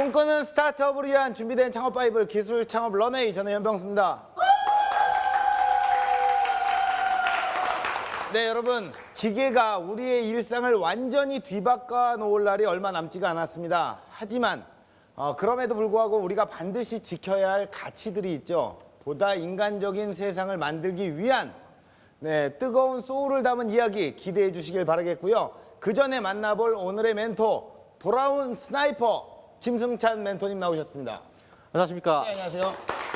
꿈꾸는 스타트업을 위한 준비된 창업 바이블 기술 창업 런웨이, 저는 연병수입니다. 네, 여러분, 기계가 우리의 일상을 완전히 뒤바꿔 놓을 날이 얼마 남지가 않았습니다. 하지만 그럼에도 불구하고 우리가 반드시 지켜야 할 가치들이 있죠. 보다 인간적인 세상을 만들기 위한 뜨거운 소울을 담은 이야기 기대해 주시길 바라겠고요. 그 전에 만나볼 오늘의 멘토, 돌아온 스나이퍼 김승찬 멘토님 나오셨습니다. 안녕하십니까. 네, 안녕하세요.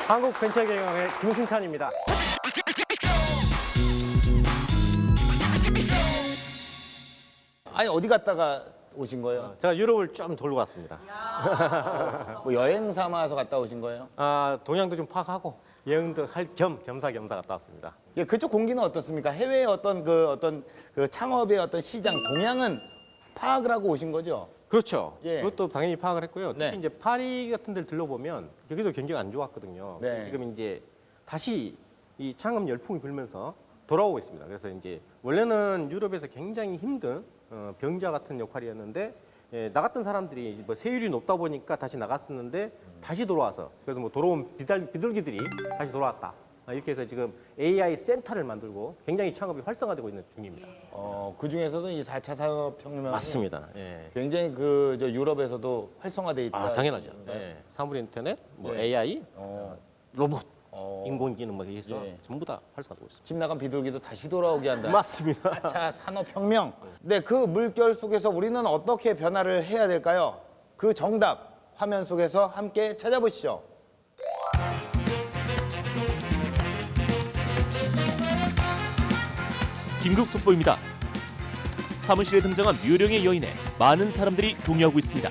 한국벤처경영의 김승찬입니다. 아니, 어디 갔다가 오신 거예요? 제가 유럽을 좀 돌고 왔습니다. 뭐 여행 삼아서 갔다 오신 거예요? 동향도 좀 파악하고 여행도 할 겸사겸사 갔다 왔습니다. 예, 그쪽 공기는 어떻습니까? 해외의 어떤 그 창업의 어떤 시장 동향은 파악을 하고 오신 거죠? 그렇죠. 예. 그것도 당연히 파악을 했고요. 특히 네. 이제 파리 같은 데를 들러보면 여기도 경기가 안 좋았거든요. 네. 지금 이제 다시 이 창업 열풍이 불면서 돌아오고 있습니다. 그래서 이제 원래는 유럽에서 굉장히 힘든 병자 같은 역할이었는데 나갔던 사람들이 뭐 세율이 높다 보니까 다시 나갔었는데 다시 돌아와서 그래서 뭐 돌아온 비둘기들이 다시 돌아왔다. 이렇게 해서 지금 AI 센터를 만들고 굉장히 창업이 활성화되고 있는 중입니다. 그 중에서도 이 4차 산업혁명 맞습니다. 예. 굉장히 저 유럽에서도 활성화돼 있다. 당연하죠. 네. 예. 사물 인터넷, 뭐 예. AI, 어, 로봇, 어, 인공지능 뭐 해서 예. 전부 다 활성화되고 있습니다. 집 나간 비둘기도 다시 돌아오게 한다. 맞습니다. 4차 산업혁명. 네, 그 물결 속에서 우리는 어떻게 변화를 해야 될까요? 그 정답 화면 속에서 함께 찾아보시죠. 긴급 속보입니다. 사무실에 등장한 묘령의 여인에 많은 사람들이 동요하고 있습니다.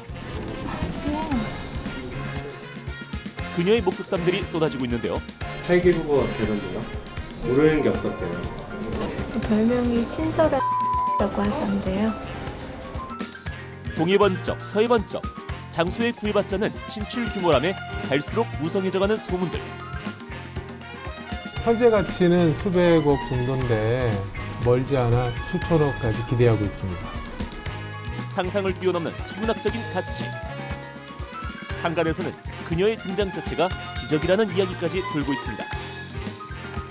그녀의 목격담들이 쏟아지고 있는데요. 팔기부가 되던데요? 모르는 게 없었어요. 별명이 친절하다고 하던데요. 동해 번쩍, 서해 번쩍, 장소에 구애받지 않는 신출 규모라며 갈수록 무성해져가는 소문들. 현재 가치는 수백억 정도인데 멀지 않아 수천억까지 기대하고 있습니다. 상상을 뛰어넘는 천문학적인 가치. 한간에서는 그녀의 등장 자체가 기적이라는 이야기까지 돌고 있습니다.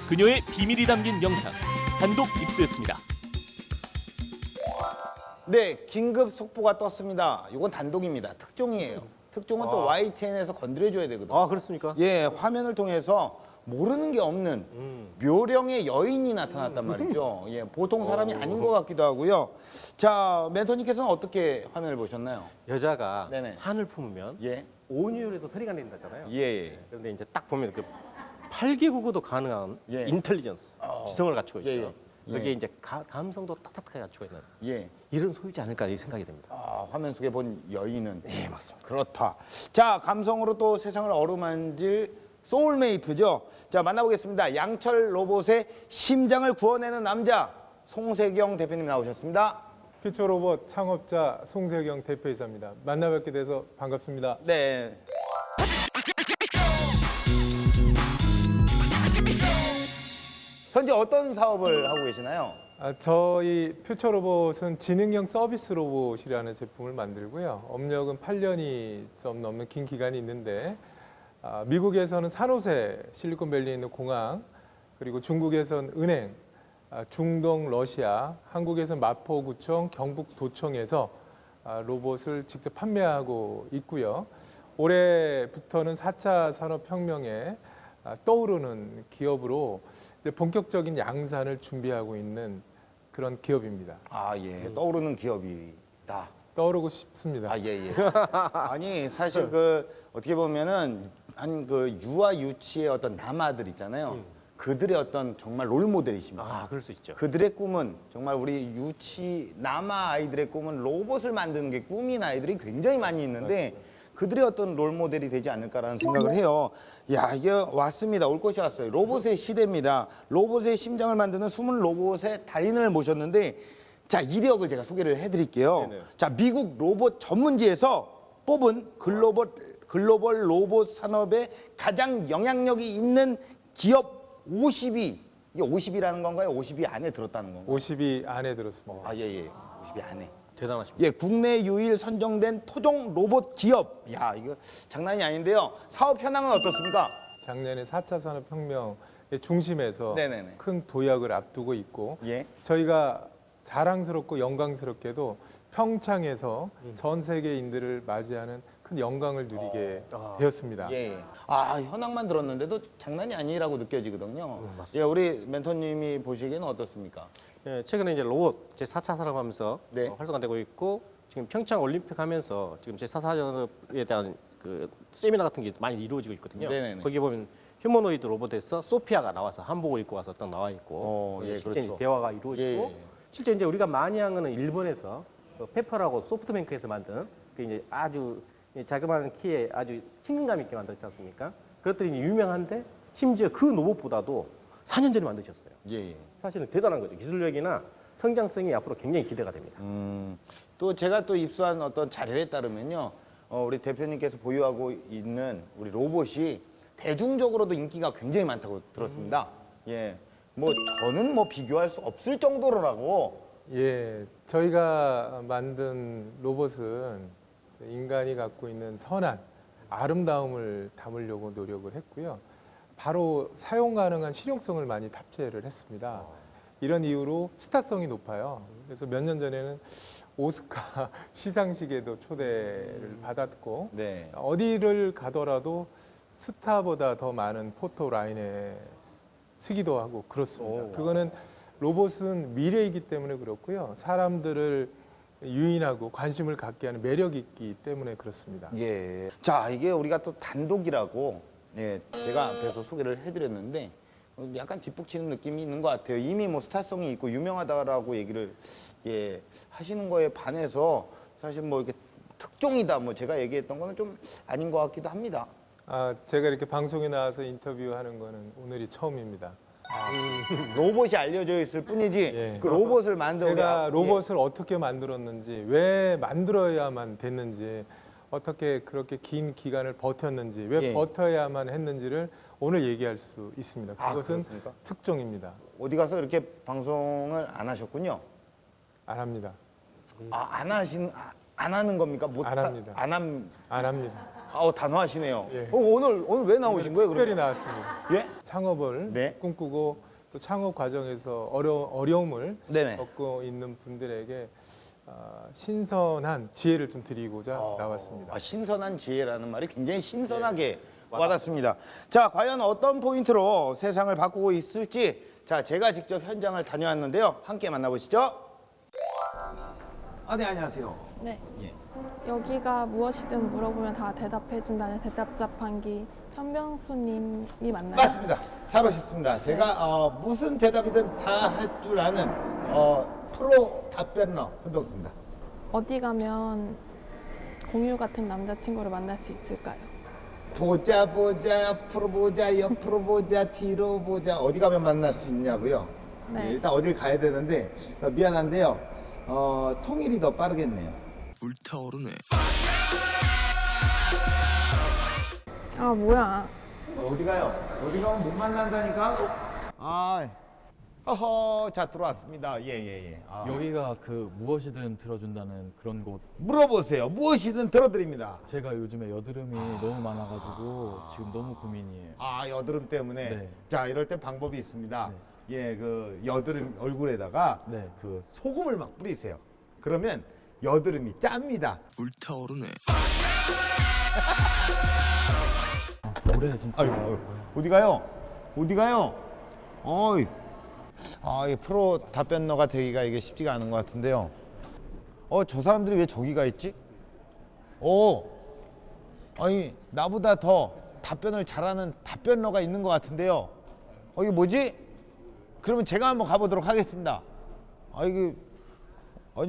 그녀의 비밀이 담긴 영상 단독 입수했습니다. 네, 긴급 속보가 떴습니다. 이건 단독입니다. 특종이에요. 특종은 또 YTN에서 건드려줘야 되거든요. 그렇습니까? 예, 화면을 통해서 모르는 게 없는 묘령의 여인이 나타났단 말이죠. 예, 보통 사람이 아닌 것 같기도 하고요. 자, 멘토님께서는 어떻게 화면을 보셨나요? 여자가 네네. 한을 품으면 예, 온유율에도 소리가 낸다잖아요. 예, 예. 그런데 이제 딱 보면 그 8개국어도 가능한 예. 인텔리전스, 지성을 갖추고 있죠. 예, 예. 여기에 예. 이제 감성도 따뜻하게 갖추고 있는 예. 이런 소유지 않을까 이 생각이 듭니다. 화면 속에 본 여인은. 네, 맞습니다. 그렇다. 자, 감성으로 또 세상을 어루만질 소울메이트죠. 자, 만나보겠습니다. 양철 로봇의 심장을 구워내는 남자, 송세경 대표님 나오셨습니다. 퓨처로봇 창업자 송세경 대표이사입니다. 만나뵙게 돼서 반갑습니다. 네. 현재 어떤 사업을 하고 계시나요? 저희 퓨처로봇은 지능형 서비스 로봇이라는 제품을 만들고요. 업력은 8년이 좀 넘는 긴 기간이 있는데 미국에서는 산호세, 실리콘밸리에 있는 공항, 그리고 중국에서는 은행, 중동, 러시아, 한국에서는 마포구청, 경북도청에서 로봇을 직접 판매하고 있고요. 올해부터는 4차 산업혁명에 떠오르는 기업으로 이제 본격적인 양산을 준비하고 있는 그런 기업입니다. 예. 떠오르는 기업이다. 떠오르고 싶습니다. 예. 아니, 사실 어떻게 보면은 그 유아 유치의 어떤 남아들 있잖아요. 그들의 어떤 정말 롤모델이십니다. 그럴 수 있죠. 그들의 꿈은 정말 우리 유치 남아 아이들의 꿈은 로봇을 만드는 게 꿈인 아이들이 굉장히 많이 있는데 그들의 어떤 롤모델이 되지 않을까라는 생각을 해요. 야, 이게 왔습니다. 올 것이 왔어요. 로봇의 시대입니다. 로봇의 심장을 만드는 숨은 로봇의 달인을 모셨는데 자, 이력을 제가 소개를 해드릴게요. 네네. 자, 미국 로봇 전문지에서 뽑은 글로벌 로봇 산업에 가장 영향력이 있는 기업 50위. 이게 50위라는 건가요? 50위 안에 들었다는 건가요? 50위 안에 들었습니다. 예. 50위 안에. 대단하십니다. 예, 국내 유일 선정된 토종 로봇 기업. 야, 이거 장난이 아닌데요. 사업 현황은 어떻습니까? 작년에 4차 산업혁명의 중심에서 네네네. 큰 도약을 앞두고 있고 예. 저희가 자랑스럽고 영광스럽게도 평창에서 전 세계인들을 맞이하는 큰 영광을 누리게 되었습니다. 예. 아, 현황만 들었는데도 장난이 아니라고 느껴지거든요. 맞습니다. 예, 우리 멘토님이 보시기에는 어떻습니까? 예, 최근에 이제 로봇 제4차 산업하면서 네. 활성화되고 있고 지금 평창 올림픽 하면서 지금 제4차 산업에 대한 그 세미나 같은 게 많이 이루어지고 있거든요. 네네네. 거기 보면 휴머노이드 로봇에서 소피아가 나와서 한복을 입고 와서 딱 나와 있고 예, 실제 그렇죠. 이제 대화가 이루어지고 예. 실제 이제 우리가 많이 한 거는 일본에서 그 페퍼라고 소프트뱅크에서 만든 그 이제 아주 자그마한 키에 아주 친근감 있게 만들었지 않습니까? 그것들이 이제 유명한데 심지어 그 로봇보다도 4년 전에 만드셨어요. 예, 예. 사실은 대단한 거죠. 기술력이나 성장성이 앞으로 굉장히 기대가 됩니다. 또 제가 또 입수한 어떤 자료에 따르면요, 우리 대표님께서 보유하고 있는 우리 로봇이 대중적으로도 인기가 굉장히 많다고 들었습니다. 예, 뭐 저는 뭐 비교할 수 없을 정도로라고. 예, 저희가 만든 로봇은 인간이 갖고 있는 선한 아름다움을 담으려고 노력을 했고요. 바로 사용 가능한 실용성을 많이 탑재를 했습니다. 이런 이유로 스타성이 높아요. 그래서 몇 년 전에는 오스카 시상식에도 초대를 받았고 네. 어디를 가더라도 스타보다 더 많은 포토 라인에 쓰기도 하고 그렇습니다. 그거는 로봇은 미래이기 때문에 그렇고요. 사람들을 유인하고 관심을 갖게 하는 매력이 있기 때문에 그렇습니다. 예. 자, 이게 우리가 또 단독이라고, 예, 제가 앞에서 소개를 해드렸는데 약간 뒷북치는 느낌이 있는 것 같아요. 이미 뭐 스타성이 있고 유명하다라고 얘기를 예, 하시는 거에 반해서 사실 뭐 이렇게 특종이다 뭐 제가 얘기했던 거는 좀 아닌 것 같기도 합니다. 아, 제가 이렇게 방송에 나와서 인터뷰하는 거는 오늘이 처음입니다. 로봇이 알려져 있을 뿐이지 예. 그 로봇을 만든 제가 로봇을 어떻게 만들었는지, 왜 만들어야만 됐는지, 어떻게 그렇게 긴 기간을 버텼는지, 왜 예. 버텨야만 했는지를 오늘 얘기할 수 있습니다. 아, 그것은 그렇습니까? 특종입니다. 어디 가서 이렇게 방송을 안 하셨군요. 안 합니다. 안 하는 겁니까? 못 안 합니다. 안 합니다. 단호하시네요. 예. 오늘 왜 나오신 거예요? 특별히 그러면? 나왔습니다. 예? 창업을 네. 꿈꾸고 또 창업 과정에서 어려움을 네네. 겪고 있는 분들에게 신선한 지혜를 좀 드리고자 나왔습니다. 신선한 지혜라는 말이 굉장히 신선하게 와닿습니다. 자, 과연 어떤 포인트로 세상을 바꾸고 있을지 자, 제가 직접 현장을 다녀왔는데요. 함께 만나보시죠. 네, 안녕하세요. 네. 예. 여기가 무엇이든 물어보면 다 대답해준다는 대답 자판기 현명수님이 맞나요? 맞습니다. 잘 오셨습니다. 제가 무슨 대답이든 다 할 줄 아는 프로 답변러 현병수입니다. 어디 가면 공유 같은 남자친구를 만날 수 있을까요? 보자, 앞으로 보자, 옆으로 보자, 뒤로 보자. 어디 가면 만날 수 있냐고요? 네. 예, 일단 어딜 가야 되는데 미안한데요. 통일이 더 빠르겠네요. 불타오르네. 아 뭐야? 어디 가요? 어디 가면 못 만난다니까? 자, 들어왔습니다. 예. 여기가 그 무엇이든 들어준다는 그런 곳. 물어보세요. 무엇이든 들어드립니다. 제가 요즘에 여드름이 너무 많아가지고 지금 너무 고민이에요. 여드름 때문에. 네. 자, 이럴 땐 방법이 있습니다. 예, 그 여드름 얼굴에다가 네. 그 소금을 막 뿌리세요. 그러면 여드름이 짭니다. 불타오르네. 뭐래 진짜. 아유, 어디 가요? 어디 가요? 이 프로 답변러가 되기가 이게 쉽지가 않은 것 같은데요. 저 사람들이 왜 저기 가 있지? 아니, 나보다 더 답변을 잘하는 답변러가 있는 것 같은데요. 이게 뭐지? 그러면 제가 한번 가보도록 하겠습니다. 아니,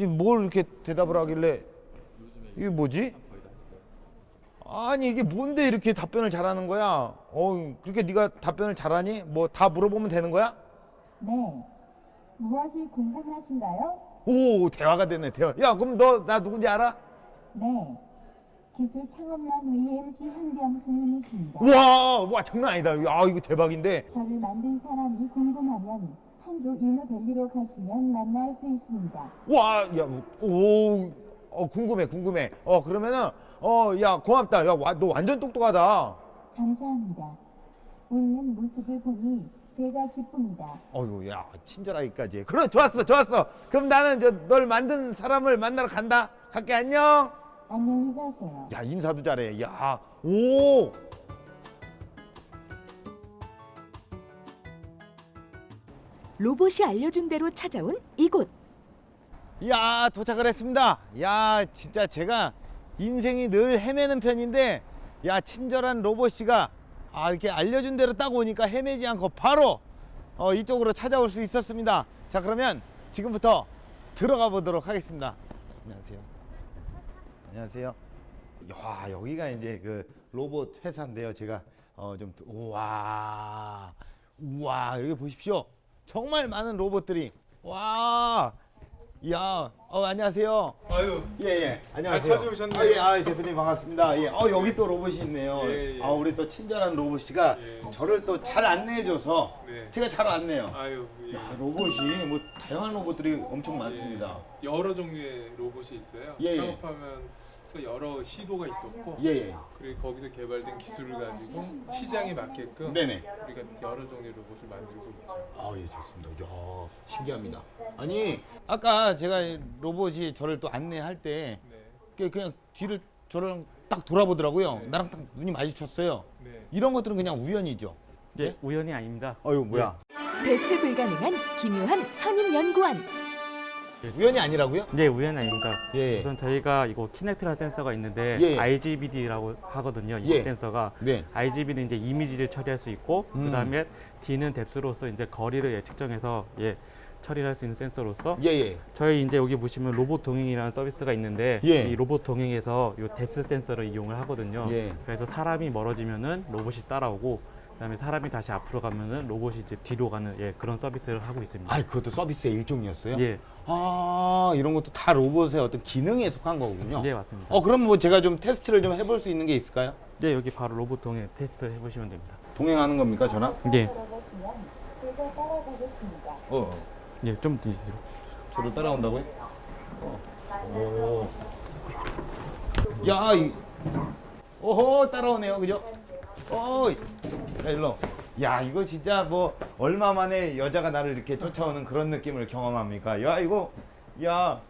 뭘 이렇게 대답을 하길래. 이게 뭐지? 아니, 이게 뭔데 이렇게 답변을 잘하는 거야? 그렇게 네가 답변을 잘하니? 뭐 다 물어보면 되는 거야? 네. 무엇이 궁금하신가요? 오, 대화가 되네, 대화. 야, 그럼 너 나 누군지 알아? 네. 기술 창업남 VMC 현병수님이십니다. 와, 장난 아니다. 이거 대박인데. 저를 만든 사람이 궁금하면 한 한도 이노밸리로 가시면 만날 수 있습니다. 와, 야, 궁금해. 그러면은, 야, 고맙다. 야, 너 완전 똑똑하다. 감사합니다. 웃는 모습을 보니 제가 기쁩니다. 어휴, 야, 친절하기까지. 그래, 좋았어. 그럼 나는 널 만든 사람을 만나러 간다. 갈게, 안녕. 안녕히 가세요. 야, 인사도 잘해. 야, 오. 로봇이 알려준 대로 찾아온 이곳. 야, 도착을 했습니다. 야, 진짜 제가 인생이 늘 헤매는 편인데, 야, 친절한 로봇씨가 이렇게 알려준 대로 딱 오니까 헤매지 않고 바로 이쪽으로 찾아올 수 있었습니다. 자, 그러면 지금부터 들어가 보도록 하겠습니다. 안녕하세요. 야, 여기가 이제 그 로봇 회사인데요. 제가 우와, 여기 보십시오. 정말 많은 로봇들이. 와, 야, 안녕하세요. 아유, 예, 안녕하세요. 잘 찾아오셨네요. 대표님 반갑습니다. 예, 여기 또 로봇이 있네요. 예. 우리 또 친절한 로봇이가 저를 또 잘 안내해줘서 네. 제가 잘 왔네요. 아유, 예. 야, 로봇이 뭐 다양한 로봇들이 엄청 많습니다. 여러 종류의 로봇이 있어요. 예. 창업하면서 여러 시도가 있었고, 예. 그리고 거기서 개발된 기술을 가지고 시장에 맞게끔 네네. 우리가 여러 종류의 로봇을 만들고 있죠. 예, 좋습니다. 야, 신기합니다. 아니, 아까 제가 이 로봇이 저를 또 안내할 때 그냥 뒤를 저랑 딱 돌아보더라고요. 네. 나랑 딱 눈이 마주쳤어요. 네. 이런 것들은 그냥 우연이죠. 네, 우연이 아닙니다. 이거 뭐야? 대체 불가능한 기묘한 선임 연구원. 우연이 아니라고요? 네, 우연이 아닙니다. 예. 우선 저희가 이거 키넥트라 센서가 있는데 예. IGBD라고 하거든요. 이 예. 센서가 네. IGB는 이제 이미지를 처리할 수 있고 그다음에 D는 뎁스로서 이제 거리를 측정해서 처리를 할 수 있는 센서로서 예. 저희 이제 여기 보시면 로봇 동행이라는 서비스가 있는데 예. 이 로봇 동행에서 이 뎁스 센서를 이용을 하거든요. 예. 그래서 사람이 멀어지면은 로봇이 따라오고 그다음에 사람이 다시 앞으로 가면은 로봇이 이제 뒤로 가는 그런 서비스를 하고 있습니다. 그것도 서비스의 일종이었어요? 예. 이런 것도 다 로봇의 어떤 기능에 속한 거군요. 네, 맞습니다. 그럼 뭐 제가 좀 테스트를 좀 해볼 수 있는 게 있을까요? 네, 여기 바로 로봇 동행 테스트 해보시면 됩니다. 동행하는 겁니까, 저랑? 네. 들어가시면 제가 따라가겠습니다. 네, 좀 뒤로. 저를 따라온다고요? 야, 오호, 따라오네요, 그죠? 자, 일로. 야, 이거 진짜 뭐 얼마 만에 여자가 나를 이렇게 쫓아오는 그런 느낌을 경험합니까? 야,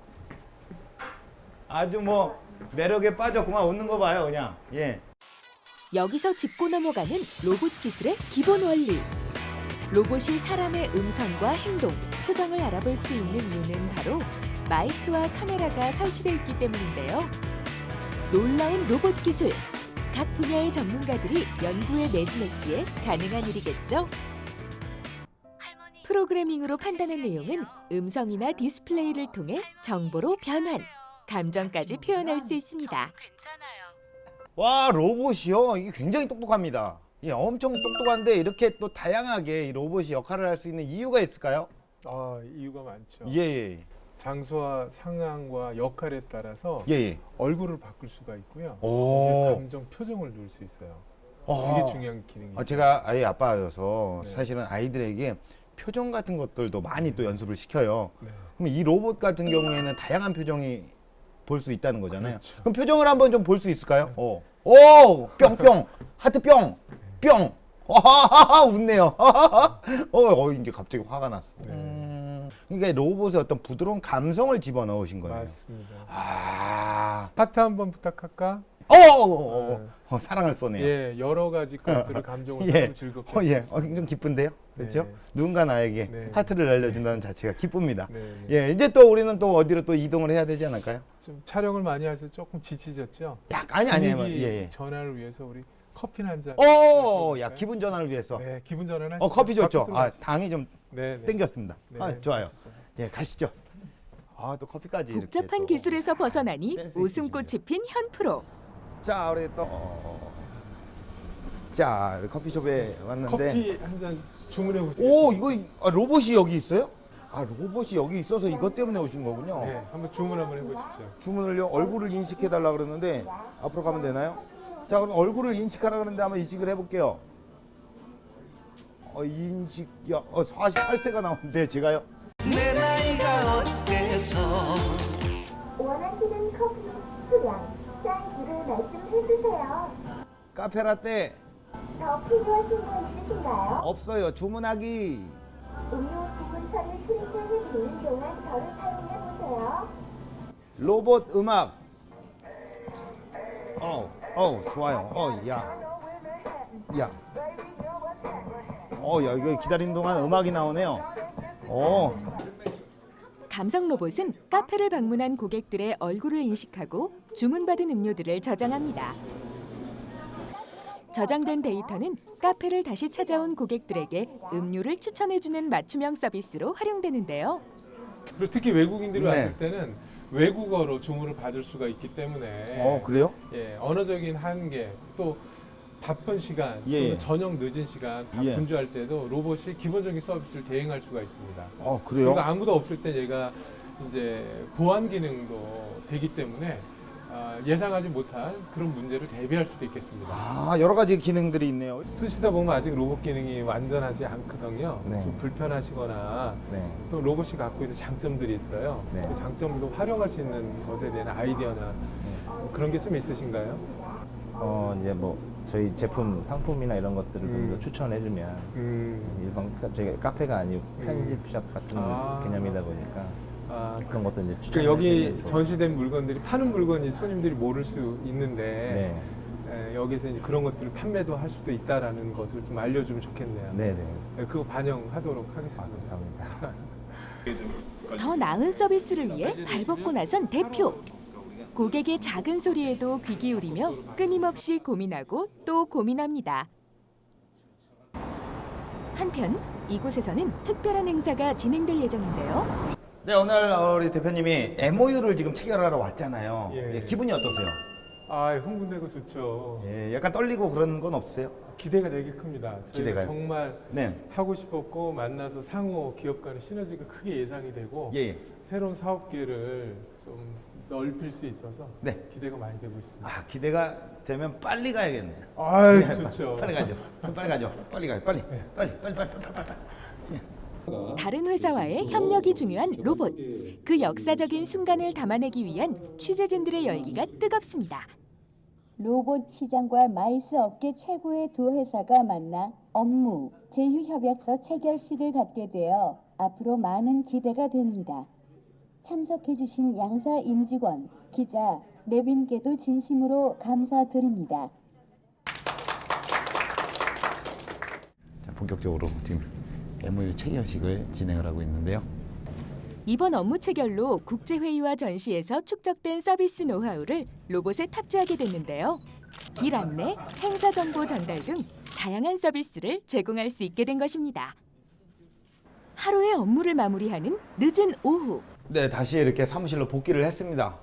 아주 뭐 매력에 빠졌구만. 웃는 거 봐요, 그냥. 예. 여기서 짚고 넘어가는 로봇 기술의 기본 원리. 로봇이 사람의 음성과 행동, 표정을 알아볼 수 있는 이유는 바로 마이크와 카메라가 설치되어 있기 때문인데요. 놀라운 로봇 기술. 각 분야의 전문가들이 연구에 매진했기에 가능한 일이겠죠. 프로그래밍으로 판단한 내용은 음성이나 디스플레이를 통해 정보로 변환, 감정까지 표현할 수 있습니다. 와, 로봇이요? 이게 굉장히 똑똑합니다. 엄청 똑똑한데 이렇게 또 다양하게 이 로봇이 역할을 할 수 있는 이유가 있을까요? 이유가 많죠. 예. 장소와 상황과 역할에 따라서 예. 얼굴을 바꿀 수가 있고요. 감정, 표정을 넣을 수 있어요. 이게 중요한 기능이죠. 제가 아이 아빠여서 네. 사실은 아이들에게 표정 같은 것들도 많이 또 연습을 시켜요. 네. 그럼 이 로봇 같은 경우에는 다양한 표정이 볼 수 있다는 거잖아요. 그렇죠. 그럼 표정을 한번 좀 볼 수 있을까요? 오, 뿅뿅, 하트 뿅, 뿅. 웃네요. 이제 갑자기 화가 났어. 그러니까 로봇의 어떤 부드러운 감성을 집어넣으신 거예요. 맞습니다. 파트 한번 부탁할까? 사랑을 쏘네요. 예, 여러 가지 것들을 감정을 너무 즐겁게. 좀 기쁜데요, 그렇죠? 네. 누군가 나에게 네. 하트를 날려준다는 자체가 기쁩니다. 네. 예, 이제 또 우리는 또 어디로 또 이동을 해야 되지 않을까요? 좀 촬영을 많이 해서 조금 지치셨죠? 아니에요. 분위기 전환을 위해서 우리 커피 한 잔. 야, 기분 전환을 위해서. 네, 기분 전환 하시죠. 커피 좋죠. 당이 좀 네. 땡겼습니다. 네, 좋아요. 예, 가시죠. 또 커피까지 복잡한 이렇게 또. 기술에서 벗어나니 센스 웃음꽃이 핀 현 프로. 자, 우리 또 우리 커피숍에 왔는데. 커피 한 잔 주문해 보시죠. 이거 로봇이 여기 있어요? 로봇이 여기 있어서 이것 때문에 오신 거군요. 네, 한번 주문 한번 해보십시오. 주문을요, 얼굴을 인식해 달라 그러는데 앞으로 가면 되나요? 자, 그럼 얼굴을 인식하라 그러는데 한번 인식을 해볼게요. 인식, 48세가 나오는데 제가요? 내 나이가 어때서 원하시는 커피 수량, 사이즈를 말씀해 주세요. 카페라떼 더 필요하신 거 있으신가요? 없어요. 주문하기. 음료 주문서를 프린트해 드리는 동안 저를 사용해 보세요. 로봇 음악. 좋아요. 야. 야, 이거 기다리는 동안 음악이 나오네요. 감성 로봇은 카페를 방문한 고객들의 얼굴을 인식하고 주문받은 음료들을 저장합니다. 저장된 데이터는 카페를 다시 찾아온 고객들에게 음료를 추천해주는 맞춤형 서비스로 활용되는데요. 그리고 특히 외국인들이 네. 왔을 때는 외국어로 주문을 받을 수가 있기 때문에 그래요? 예, 언어적인 한계 또 바쁜 시간 예. 또는 저녁 늦은 시간 예. 분주할 때도 로봇이 기본적인 서비스를 대행할 수가 있습니다. 그래요? 그리고 아무도 없을 때 얘가 이제 보안 기능도 되기 때문에 예상하지 못한 그런 문제를 대비할 수도 있겠습니다. 여러 가지 기능들이 있네요. 쓰시다 보면 아직 로봇 기능이 완전하지 않거든요. 네. 좀 불편하시거나 네. 또 로봇이 갖고 있는 장점들이 있어요. 네. 그 장점도 활용할 수 있는 것에 대한 아이디어나 그런 게 좀 있으신가요? 이제 뭐 저희 제품 상품이나 이런 것들을 좀 더 추천해주면 일반 저희가 카페가 아니고 편집샵 같은 개념이다 보니까 그런 것도 이제 그러니까 여기 추천해주면 전시된 물건들이 파는 물건이 손님들이 모를 수 있는데 네. 여기서 이제 그런 것들을 판매도 할 수도 있다라는 것을 좀 알려주면 좋겠네요. 네네. 그거 반영하도록 하겠습니다. 감사합니다. 더 나은 서비스를 위해 발벗고 나선 대표. 고객의 작은 소리에도 귀 기울이며 끊임없이 고민하고 또 고민합니다. 한편 이곳에서는 특별한 행사가 진행될 예정인데요. 네, 오늘 우리 대표님이 MOU를 지금 체결하러 왔잖아요. 예. 기분이 어떠세요? 흥분되고 좋죠. 약간 떨리고 그런 건 없어요? 기대가 되게 큽니다. 저희가 기대가요? 정말 네. 하고 싶었고 만나서 상호 기업 간의 시너지가 크게 예상이 되고 예. 새로운 사업계를 좀 넓힐 수 있어서 네. 기대가 많이 되고 있습니다. 기대가 되면 빨리 가야겠네요. 좋죠. 빨리 가죠. 빨리 가죠. 빨리 가요. 빨리. 빨리. 다른 회사와의 협력이 중요한 로봇. 그 역사적인 순간을 담아내기 위한 취재진들의 열기가 뜨겁습니다. 로봇 시장과 마이스 업계 최고의 두 회사가 만나 업무, 제휴협약서 체결식을 갖게 되어 앞으로 많은 기대가 됩니다. 참석해주신 양사 임직원, 기자, 내빈께도 진심으로 감사드립니다. 자, 본격적으로 지금 MOU 체결식을 진행을 하고 있는데요. 이번 업무 체결로 국제회의와 전시에서 축적된 서비스 노하우를 로봇에 탑재하게 됐는데요. 길 안내, 행사 정보 전달 등 다양한 서비스를 제공할 수 있게 된 것입니다. 하루의 업무를 마무리하는 늦은 오후. 네, 다시 이렇게 사무실로 복귀를 했습니다.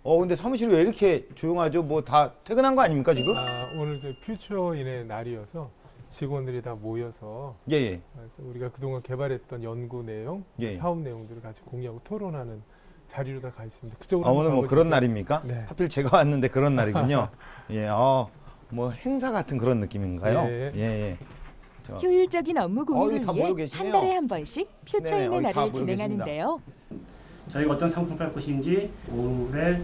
근데 사무실이 왜 이렇게 조용하죠? 뭐 다 퇴근한 거 아닙니까 지금? 오늘 저 퓨처인의 날이어서 직원들이 다 모여서 예. 그래서 우리가 그동안 개발했던 연구 내용, 예. 사업 내용들을 같이 공유하고 토론하는 자리로 다 가 있습니다. 그쪽으로 오늘 뭐 가보시죠. 그런 날입니까? 네. 하필 제가 왔는데 그런 날이군요. 예, 뭐 행사 같은 그런 느낌인가요? 예. 예. 효율적인 업무 공유를 여기 다 위해 모여 계시네요. 한 달에 한 번씩 퓨처인의 여기 다 날을 모여 진행하는데요. 저희가 어떤 상품을 팔 것인지, 올해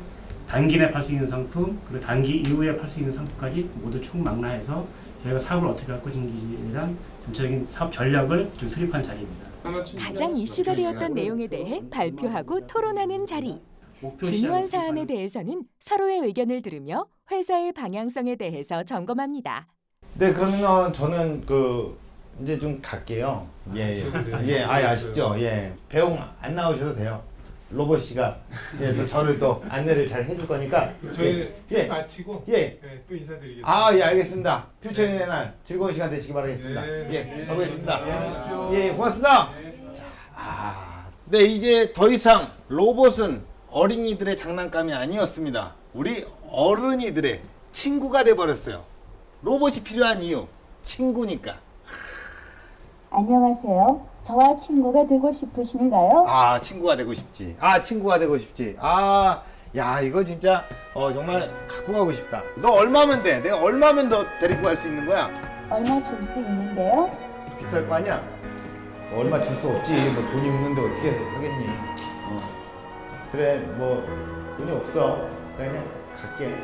단기 내 팔 수 있는 상품, 그리고 단기 이후에 팔 수 있는 상품까지 모두 총망라해서 저희가 사업을 어떻게 할 것인지에 대한 전체적인 사업 전략을 좀 수립한 자리입니다. 가장 이슈가 되었던 내용에 대해 발표하고 토론하는 자리. 중요한 사안에 대해서는 서로의 의견을 들으며 회사의 방향성에 대해서 점검합니다. 네, 그러면 저는 이제 좀 갈게요. 예, 아쉽죠. 예, 배웅 안 나오셔도 돼요. 로봇 씨가 또 저를 또 안내를 잘 해줄 거니까. 저희 마치고 또 인사드리겠습니다. 예, 알겠습니다. 퓨처인의 날 즐거운 시간 되시기 바라겠습니다. 가보겠습니다. 예, 고맙습니다. 네, 이제 더 이상 로봇은 어린이들의 장난감이 아니었습니다. 우리 어른이들의 친구가 돼버렸어요. 로봇이 필요한 이유, 친구니까. 안녕하세요. 저와 친구가 되고 싶으신가요? 친구가 되고 싶지. 친구가 되고 싶지. 야, 이거 진짜 정말 갖고 가고 싶다. 너 얼마면 돼? 내가 얼마면 너 데리고 갈 수 있는 거야? 얼마 줄 수 있는데요? 비쌀 거 아니야? 얼마 줄 수 없지. 뭐 돈이 없는데 어떻게 하겠니? 그래, 뭐 돈이 없어. 나 그냥 갈게.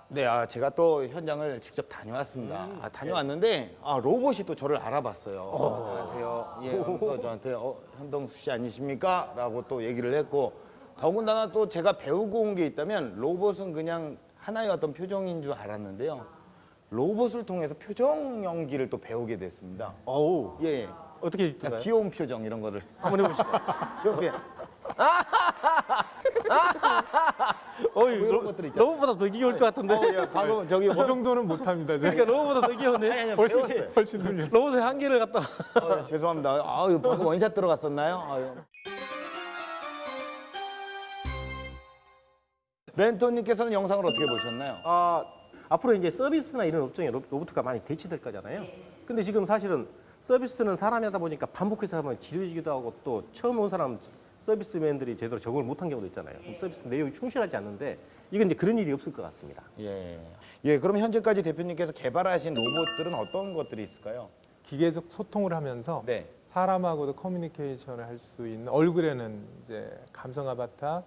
네, 제가 또 현장을 직접 다녀왔습니다. 다녀왔는데 로봇이 또 저를 알아봤어요. 안녕하세요. 예, 그래서 저한테 현동수 씨 아니십니까? 라고 또 얘기를 했고, 더군다나 또 제가 배우고 온 게 있다면 로봇은 그냥 하나의 어떤 표정인 줄 알았는데요. 로봇을 통해서 표정 연기를 또 배우게 됐습니다. 어우, 예, 어떻게 되나요? 귀여운 표정 이런 거를 한번 해보시죠. 귀여운 표정. 어이, 이런 것들 있잖아요. 로봇보다 더 귀여울 것 같은데. 예, 방금 저기 그 정도는 못합니다. 제가. 그러니까 로봇보다 더 귀여운데. 아니, 훨씬 배웠어요. 훨씬 훌륭. 로봇의 한계를 갖다. 죄송합니다. 이거 방금 원샷 들어갔었나요? 멘토님께서는 영상을 어떻게 보셨나요? 앞으로 이제 서비스나 이런 업종에 로봇가 많이 대체될 거잖아요. 근데 지금 사실은 서비스는 사람이 하다 보니까 반복해서 하면 지루해지기도 하고 또 처음 온 사람 서비스맨들이 제대로 적응을 못한 경우도 있잖아요. 그럼 서비스 내용이 충실하지 않는데 이건 이제 그런 일이 없을 것 같습니다. 예, 그럼 현재까지 대표님께서 개발하신 로봇들은 어떤 것들이 있을까요? 기계적 소통을 하면서 네. 사람하고도 커뮤니케이션을 할 수 있는, 얼굴에는 이제 감성 아바타,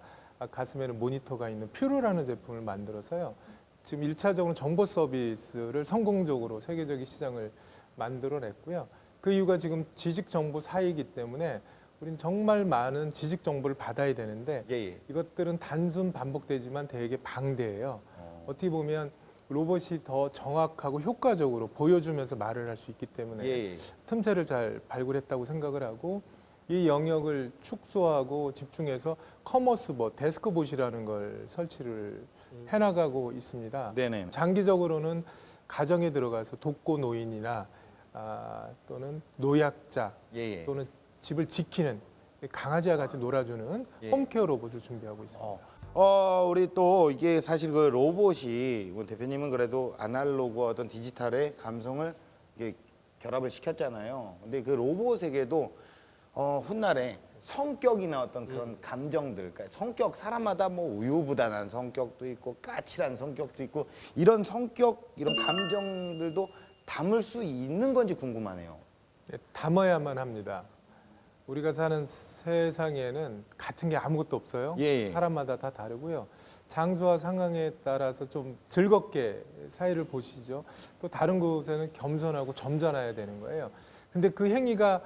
가슴에는 모니터가 있는 퓨로라는 제품을 만들어서요. 지금 1차적으로 정보 서비스를 성공적으로 세계적인 시장을 만들어냈고요. 그 이유가 지금 지식 정보 사이이기 때문에 우리는 정말 많은 지식 정보를 받아야 되는데 이것들은 단순 반복되지만 되게 방대해요. 어떻게 보면 로봇이 더 정확하고 효과적으로 보여주면서 말을 할 수 있기 때문에 틈새를 잘 발굴했다고 생각을 하고, 이 영역을 축소하고 집중해서 커머스봇, 데스크봇이라는 걸 설치를 해나가고 있습니다. 네네. 장기적으로는 가정에 들어가서 독거노인이나 또는 노약자 또는 집을 지키는 강아지와 같이 놀아주는 홈케어 로봇을 준비하고 있습니다. 우리 또 이게 사실 그 로봇이 대표님은 그래도 아날로그와 어떤 디지털의 감성을 이게 결합을 시켰잖아요. 근데 그 로봇에게도 훗날에 성격이나 어떤 그런 감정들, 그러니까 성격, 사람마다 뭐 우유부단한 성격도 있고 까칠한 성격도 있고 이런 성격, 이런 감정들도 담을 수 있는 건지 궁금하네요. 네, 담아야만 합니다. 우리가 사는 세상에는 같은 게 아무것도 없어요. 사람마다 다 다르고요. 장소와 상황에 따라서 좀 즐겁게 사이를 보시죠. 또 다른 곳에는 겸손하고 점잖아야 되는 거예요. 근데 그 행위가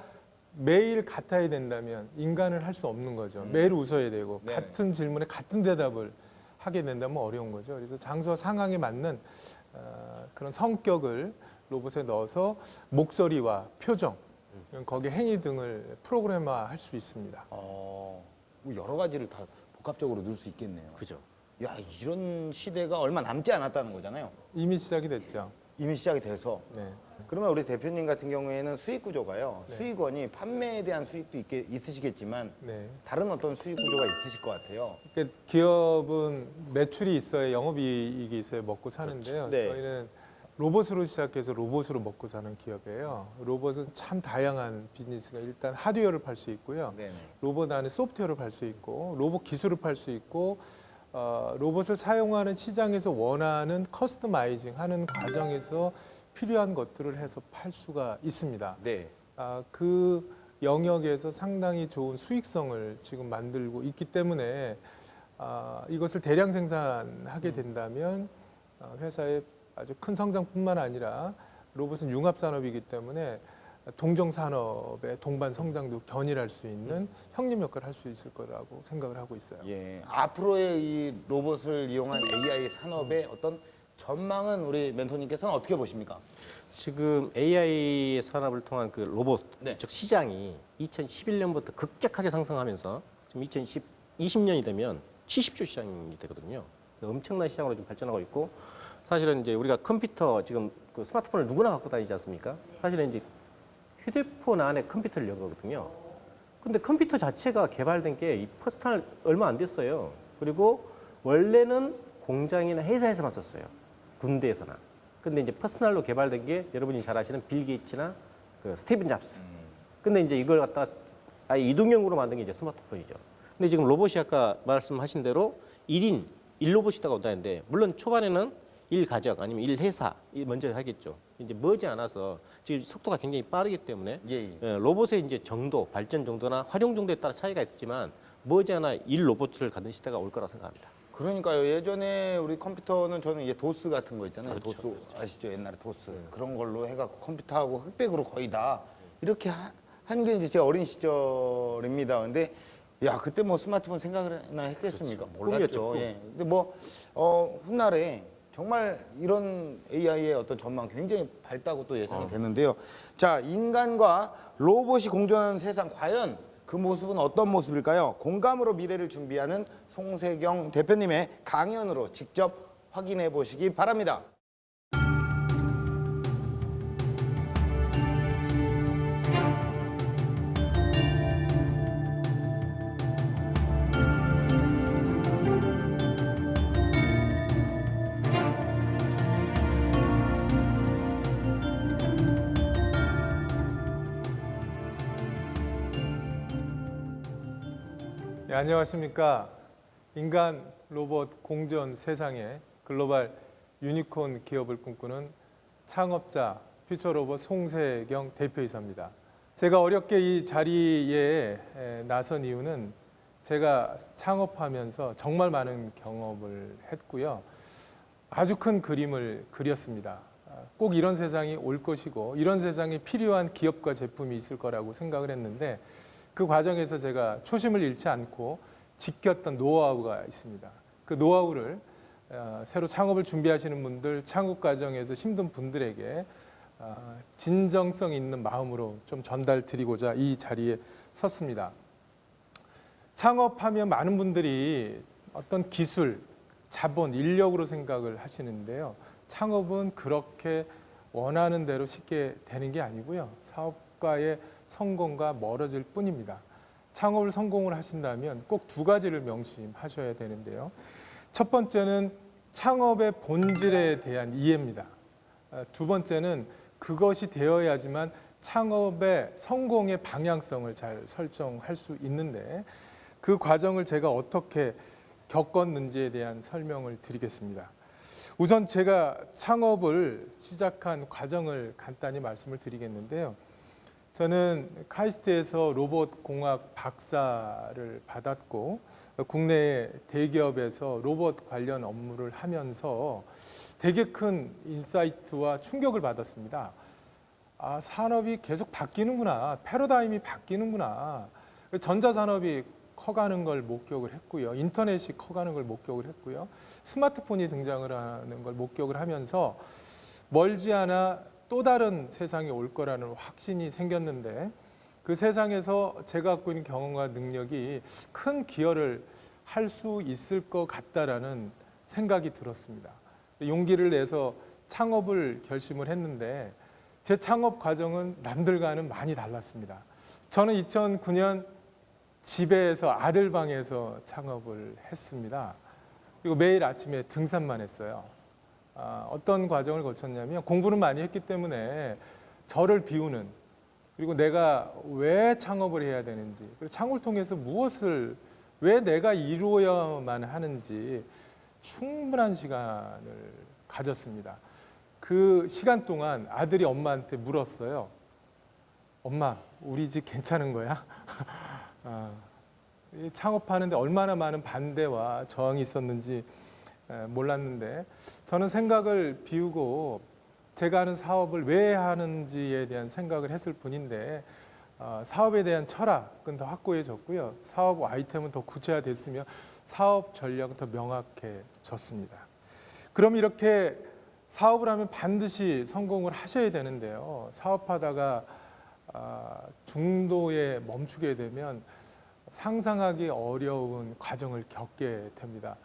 매일 같아야 된다면 인간을 할 수 없는 거죠. 매일 웃어야 되고 같은 질문에 같은 대답을 하게 된다면 어려운 거죠. 그래서 장소와 상황에 맞는 그런 성격을 로봇에 넣어서 목소리와 표정, 거기에 행위 등을 프로그램화할 수 있습니다. 여러 가지를 다 복합적으로 넣을 수 있겠네요. 그죠. 야, 이런 시대가 얼마 남지 않았다는 거잖아요. 이미 시작이 됐죠. 이미 시작이 돼서. 네. 그러면 우리 대표님 같은 경우에는 수익 구조가요. 수익원이 판매에 대한 수익도 있으시겠지만 다른 어떤 수익 구조가 있으실 것 같아요. 그러니까 기업은 매출이 있어야 영업이익이 있어야 먹고 사는데요. 저희는 로봇으로 시작해서 로봇으로 먹고 사는 기업이에요. 로봇은 참 다양한 비즈니스가, 일단 하드웨어를 팔 수 있고요. 로봇 안에 소프트웨어를 팔 수 있고, 로봇 기술을 팔 수 있고, 로봇을 사용하는 시장에서 원하는 커스터마이징 하는 과정에서 필요한 것들을 해서 팔 수가 있습니다. 그 영역에서 상당히 좋은 수익성을 지금 만들고 있기 때문에 이것을 대량 생산하게 된다면 회사의 아주 큰 성장뿐만 아니라 로봇은 융합산업이기 때문에 동정산업의 동반 성장도 견인할 수 있는 형님 역할을 할 수 있을 거라고 생각을 하고 있어요. 앞으로의 이 로봇을 이용한 AI 산업의 어떤 전망은 우리 멘토님께서는 어떻게 보십니까? 지금 AI 산업을 통한 그 로봇, 즉 시장이 2011년부터 급격하게 상승하면서 지금 2020년이 되면 70조 시장이 되거든요. 엄청난 시장으로 좀 발전하고 있고, 사실은 이제 우리가 컴퓨터, 지금 그 스마트폰을 누구나 갖고 다니지 않습니까? 사실은 이제 휴대폰 안에 컴퓨터를 연 거거든요. 근데 컴퓨터 자체가 개발된 게 퍼스널 얼마 안 됐어요. 그리고 원래는 공장이나 회사에서만 썼어요. 군대에서나. 근데 이제 퍼스널로 개발된 게 여러분이 잘 아시는 빌 게이츠나 그 스티븐 잡스. 근데 이제 이걸 갖다가 아예 이동형으로 만든 게 이제 스마트폰이죠. 근데 지금 로봇이 아까 말씀하신 대로 1인 1로봇이다가 온다는데, 물론 초반에는 일 가적 아니면 일 회사 먼저 하겠죠. 이제 머지않아서 지금 속도가 굉장히 빠르기 때문에 로봇의 이제 정도, 발전 정도나 활용 정도에 따라 차이가 있지만 머지않아 일 로봇을 갖는 시대가 올 거라고 생각합니다. 그러니까요. 예전에 우리 컴퓨터는 저는 이제 도스 같은 거 있잖아요. 그렇죠, 도스 아시죠? 옛날에 도스 그런 걸로 해갖고 컴퓨터하고 흑백으로 거의 다 이렇게 한 게 이제 제 어린 시절입니다. 근데 야 그때 뭐 스마트폰 생각이나 했겠습니까? 그렇죠. 몰랐죠. 꿈이었죠, 예. 근데 뭐 훗날에 정말 이런 AI의 어떤 전망 굉장히 밝다고 또 예상이 되는데요. 자, 인간과 로봇이 공존하는 세상 과연 그 모습은 어떤 모습일까요? 공감으로 미래를 준비하는 송세경 대표님의 강연으로 직접 확인해 보시기 바랍니다. 네, 안녕하십니까. 인간 로봇 공존 세상에 글로벌 유니콘 기업을 꿈꾸는 창업자 퓨처로봇 송세경 대표이사입니다. 제가 어렵게 이 자리에 나선 이유는 제가 창업하면서 정말 많은 경험을 했고요. 아주 큰 그림을 그렸습니다. 꼭 이런 세상이 올 것이고 이런 세상에 필요한 기업과 제품이 있을 거라고 생각을 했는데 그 과정에서 제가 초심을 잃지 않고 지켰던 노하우가 있습니다. 그 노하우를 새로 창업을 준비하시는 분들, 창업 과정에서 힘든 분들에게 진정성 있는 마음으로 좀 전달 드리고자 이 자리에 섰습니다. 창업하면 많은 분들이 어떤 기술, 자본, 인력으로 생각을 하시는데요. 창업은 그렇게 원하는 대로 쉽게 되는 게 아니고요. 사업가의 성공과 멀어질 뿐입니다. 창업을 성공을 하신다면 꼭 두 가지를 명심하셔야 되는데요. 첫 번째는 창업의 본질에 대한 이해입니다. 두 번째는 그것이 되어야지만 창업의 성공의 방향성을 잘 설정할 수 있는데 그 과정을 제가 어떻게 겪었는지에 대한 설명을 드리겠습니다. 우선 제가 창업을 시작한 과정을 간단히 말씀을 드리겠는데요. 저는 카이스트에서 로봇 공학 박사를 받았고 국내 대기업에서 로봇 관련 업무를 하면서 되게 큰 인사이트와 충격을 받았습니다. 아, 산업이 계속 바뀌는구나. 패러다임이 바뀌는구나. 전자산업이 커가는 걸 목격을 했고요. 인터넷이 커가는 걸 목격을 했고요. 스마트폰이 등장을 하는 걸 목격을 하면서 멀지 않아 또 다른 세상이 올 거라는 확신이 생겼는데 그 세상에서 제가 갖고 있는 경험과 능력이 큰 기여를 할 수 있을 것 같다라는 생각이 들었습니다. 용기를 내서 창업을 결심을 했는데 제 창업 과정은 남들과는 많이 달랐습니다. 저는 2009년 집에서 아들 방에서 창업을 했습니다. 그리고 매일 아침에 등산만 했어요. 어떤 과정을 거쳤냐면 공부는 많이 했기 때문에 저를 비우는 그리고 내가 왜 창업을 해야 되는지 그리고 창업을 통해서 무엇을 왜 내가 이루어야만 하는지 충분한 시간을 가졌습니다. 그 시간 동안 아들이 엄마한테 물었어요. 엄마, 우리 집 괜찮은 거야? 창업하는데 얼마나 많은 반대와 저항이 있었는지 몰랐는데 저는 생각을 비우고 제가 하는 사업을 왜 하는지에 대한 생각을 했을 뿐인데 사업에 대한 철학은 더 확고해졌고요. 사업 아이템은 더 구체화됐으며 사업 전략은 더 명확해졌습니다. 그럼 이렇게 사업을 하면 반드시 성공을 하셔야 되는데요. 사업하다가 중도에 멈추게 되면 상상하기 어려운 과정을 겪게 됩니다.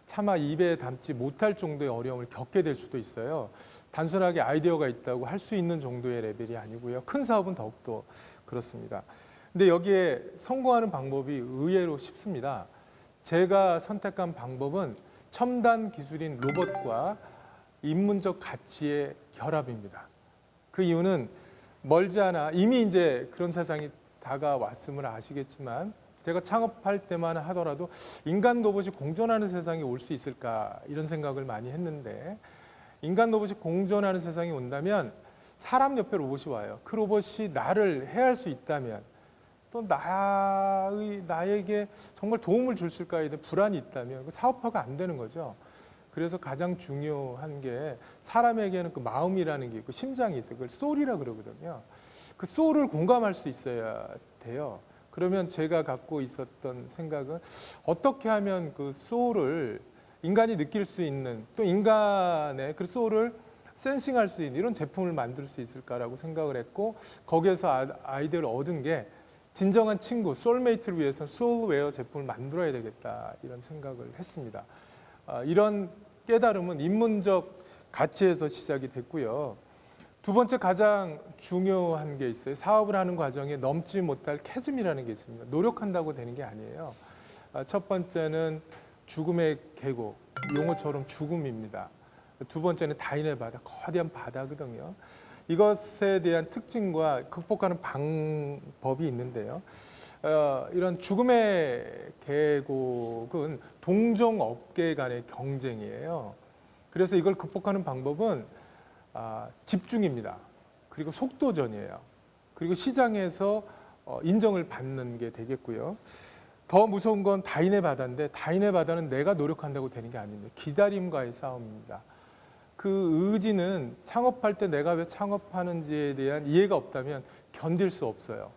차마 입에 담지 못할 정도의 어려움을 겪게 될 수도 있어요. 단순하게 아이디어가 있다고 할 수 있는 정도의 레벨이 아니고요. 큰 사업은 더욱더 그렇습니다. 근데 여기에 성공하는 방법이 의외로 쉽습니다. 제가 선택한 방법은 첨단 기술인 로봇과 인문적 가치의 결합입니다. 그 이유는 멀지 않아 이미 이제 그런 세상이 다가왔음을 아시겠지만 제가 창업할 때만 하더라도 인간 로봇이 공존하는 세상이 올 수 있을까 이런 생각을 많이 했는데 인간 로봇이 공존하는 세상이 온다면 사람 옆에 로봇이 와요. 그 로봇이 나를 해할 수 있다면 또 나에게 정말 도움을 줄 수까에 대한 불안이 있다면 그 사업화가 안 되는 거죠. 그래서 가장 중요한 게 사람에게는 그 마음이라는 게 있고 심장이 있어요. 그걸 소울이라 그러거든요. 그 소울을 공감할 수 있어야 돼요. 그러면 제가 갖고 있었던 생각은 어떻게 하면 그 소울을 인간이 느낄 수 있는 또 인간의 그 소울을 센싱할 수 있는 이런 제품을 만들 수 있을까라고 생각을 했고 거기에서 아이디어를 얻은 게 진정한 친구, 소울메이트를 위해서 소울웨어 제품을 만들어야 되겠다 이런 생각을 했습니다. 이런 깨달음은 인문적 가치에서 시작이 됐고요. 두 번째 가장 중요한 게 있어요. 사업을 하는 과정에 넘지 못할 캐즘이라는 게 있습니다. 노력한다고 되는 게 아니에요. 첫 번째는 죽음의 계곡, 용어처럼 죽음입니다. 두 번째는 다인의 바다, 거대한 바다거든요. 이것에 대한 특징과 극복하는 방법이 있는데요. 이런 죽음의 계곡은 동종 업계 간의 경쟁이에요. 그래서 이걸 극복하는 방법은 집중입니다. 그리고 속도전이에요. 그리고 시장에서 인정을 받는 게 되겠고요. 더 무서운 건 다인의 바다인데 다인의 바다는 내가 노력한다고 되는 게 아닙니다. 기다림과의 싸움입니다. 그 의지는 창업할 때 내가 왜 창업하는지에 대한 이해가 없다면 견딜 수 없어요.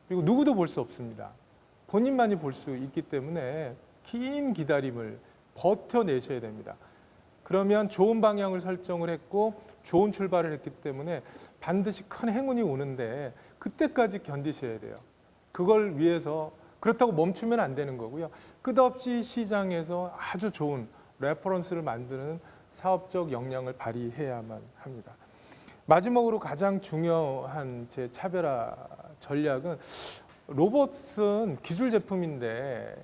그리고 누구도 볼 수 없습니다. 본인만이 볼 수 있기 때문에 긴 기다림을 버텨내셔야 됩니다. 그러면 좋은 방향을 설정을 했고 좋은 출발을 했기 때문에 반드시 큰 행운이 오는데 그때까지 견디셔야 돼요. 그걸 위해서 그렇다고 멈추면 안 되는 거고요. 끝없이 시장에서 아주 좋은 레퍼런스를 만드는 사업적 역량을 발휘해야만 합니다. 마지막으로 가장 중요한 제 차별화 전략은 로봇은 기술 제품인데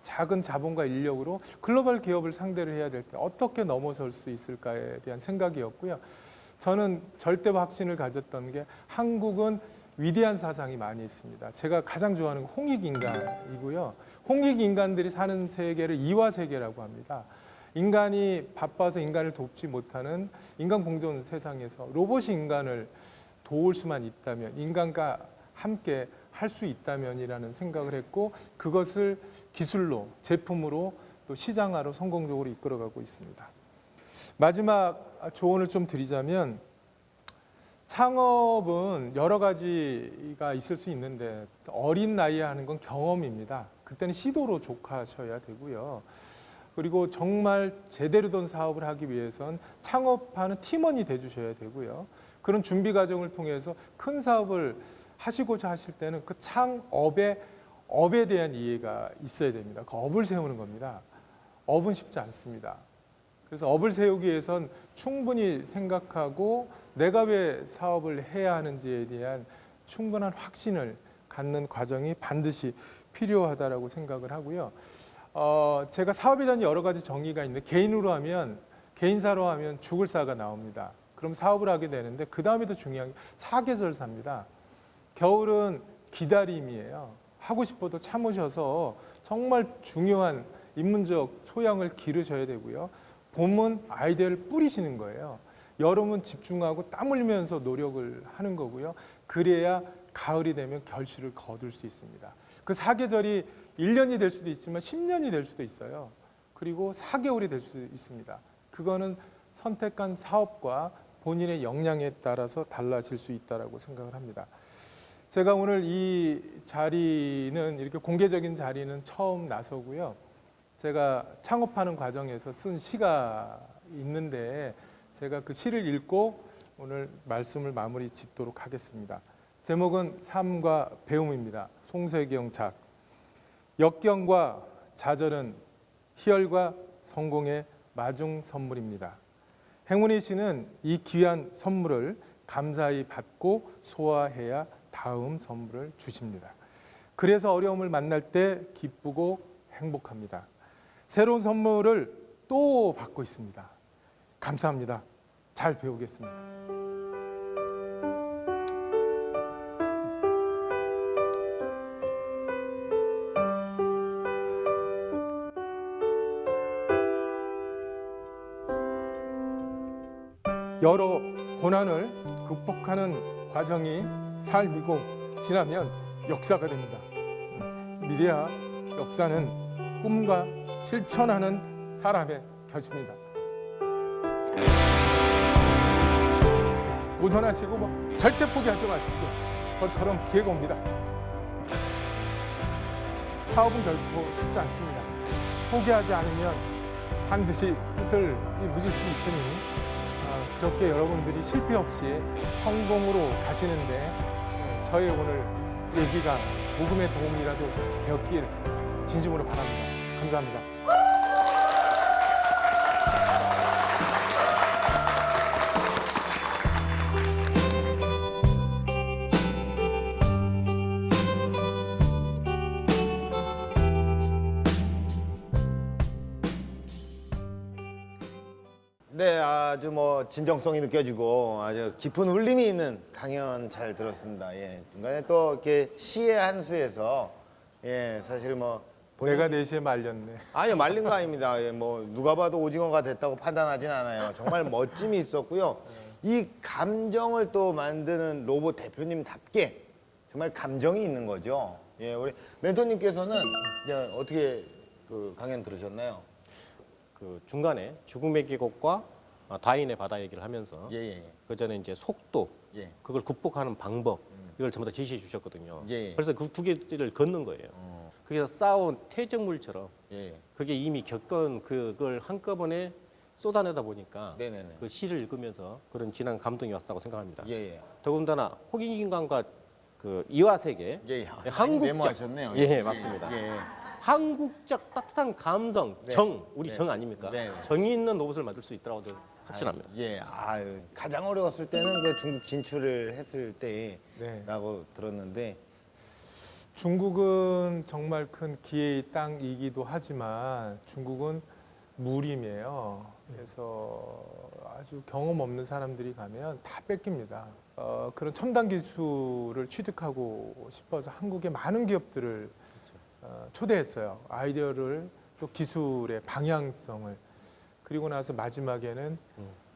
작은 자본과 인력으로 글로벌 기업을 상대를 해야 될 때 어떻게 넘어설 수 있을까에 대한 생각이었고요. 저는 절대 확신을 가졌던 게 한국은 위대한 사상이 많이 있습니다. 제가 가장 좋아하는 건 홍익인간이고요. 홍익인간들이 사는 세계를 이화 세계라고 합니다. 인간이 바빠서 인간을 돕지 못하는 인간 공존 세상에서 로봇이 인간을 도울 수만 있다면, 인간과 함께 할 수 있다면이라는 생각을 했고 그것을 기술로, 제품으로 또 시장화로 성공적으로 이끌어가고 있습니다. 마지막 조언을 좀 드리자면 창업은 여러 가지가 있을 수 있는데 어린 나이에 하는 건 경험입니다. 그때는 시도로 족하셔야 되고요. 그리고 정말 제대로 된 사업을 하기 위해선 창업하는 팀원이 돼주셔야 되고요. 그런 준비 과정을 통해서 큰 사업을 하시고자 하실 때는 그 창업의 업에 대한 이해가 있어야 됩니다. 그 업을 세우는 겁니다. 업은 쉽지 않습니다. 그래서 업을 세우기 위해선 충분히 생각하고 내가 왜 사업을 해야 하는지에 대한 충분한 확신을 갖는 과정이 반드시 필요하다라고 생각을 하고요. 제가 사업에 대한 여러 가지 정의가 있는데 개인으로 하면, 개인사로 하면 죽을 사가 나옵니다. 그럼 사업을 하게 되는데 그 다음에 더 중요한 게 사계절사입니다. 겨울은 기다림이에요. 하고 싶어도 참으셔서 정말 중요한 인문적 소양을 기르셔야 되고요. 봄은 아이디어를 뿌리시는 거예요. 여름은 집중하고 땀 흘리면서 노력을 하는 거고요. 그래야 가을이 되면 결실을 거둘 수 있습니다. 그 사계절이 1년이 될 수도 있지만 10년이 될 수도 있어요. 그리고 4개월이 될 수도 있습니다. 그거는 선택한 사업과 본인의 역량에 따라서 달라질 수 있다고 생각을 합니다. 제가 오늘 이 자리는, 이렇게 공개적인 자리는 처음 나서고요. 제가 창업하는 과정에서 쓴 시가 있는데 제가 그 시를 읽고 오늘 말씀을 마무리 짓도록 하겠습니다. 제목은 삶과 배움입니다. 송세경 작. 역경과 좌절은 희열과 성공의 마중 선물입니다. 행운의 씨는 이 귀한 선물을 감사히 받고 소화해야 다음 선물을 주십니다. 그래서 어려움을 만날 때 기쁘고 행복합니다. 새로운 선물을 또 받고 있습니다. 감사합니다. 잘 배우겠습니다. 여러 고난을 극복하는 과정이 삶이고 지나면 역사가 됩니다. 미래와 역사는 꿈과 실천하는 사람의 것입니다. 도전하시고 절대 포기하지 마십시오. 저처럼 기회가 옵니다. 사업은 결코 쉽지 않습니다. 포기하지 않으면 반드시 뜻을 이루실 수 있으니 그렇게 여러분들이 실패 없이 성공으로 가시는데 저의 오늘 얘기가 조금의 도움이라도 되었길 진심으로 바랍니다. 감사합니다. 네, 아주 뭐 진정성이 느껴지고 아주 깊은 울림이 있는 강연 잘 들었습니다. 예, 중간에 또 이렇게 시의 한 수에서 예, 사실 뭐 내가 4시에 말렸네. 아니요, 말린 거 아닙니다. 예, 뭐 누가 봐도 오징어가 됐다고 판단하진 않아요. 정말 멋짐이 있었고요. 이 감정을 또 만드는 로봇 대표님답게 정말 감정이 있는 거죠. 예, 우리 멘토님께서는 이제 어떻게 그 강연 들으셨나요? 그 중간에 죽음의 계곡과 다인의 바다 얘기를 하면서 그 전에 이제 속도, 그걸 극복하는 방법 이걸 전부 다 제시해 주셨거든요. 그래서 그 두 개를 걷는 거예요. 그래서 쌓아온 퇴적물처럼 그게 이미 겪은 그걸 한꺼번에 쏟아내다 보니까 그 시를 읽으면서 그런 진한 감동이 왔다고 생각합니다. 더군다나 호기인간과 그 이화세계 한국적 메모하셨네요. 예, 맞습니다. 한국적 따뜻한 감성, 정, 우리 정 아닙니까? 정이 있는 로봇을 만들 수 있다고 저는 확신합니다. 가장 어려웠을 때는 그 중국 진출을 했을 때라고 들었는데 중국은 정말 큰 기회의 땅이기도 하지만 중국은 무림이에요. 그래서 아주 경험 없는 사람들이 가면 다 뺏깁니다. 그런 첨단 기술을 취득하고 싶어서 한국의 많은 기업들을 초대했어요. 아이디어를 또 기술의 방향성을 그리고 나서 마지막에는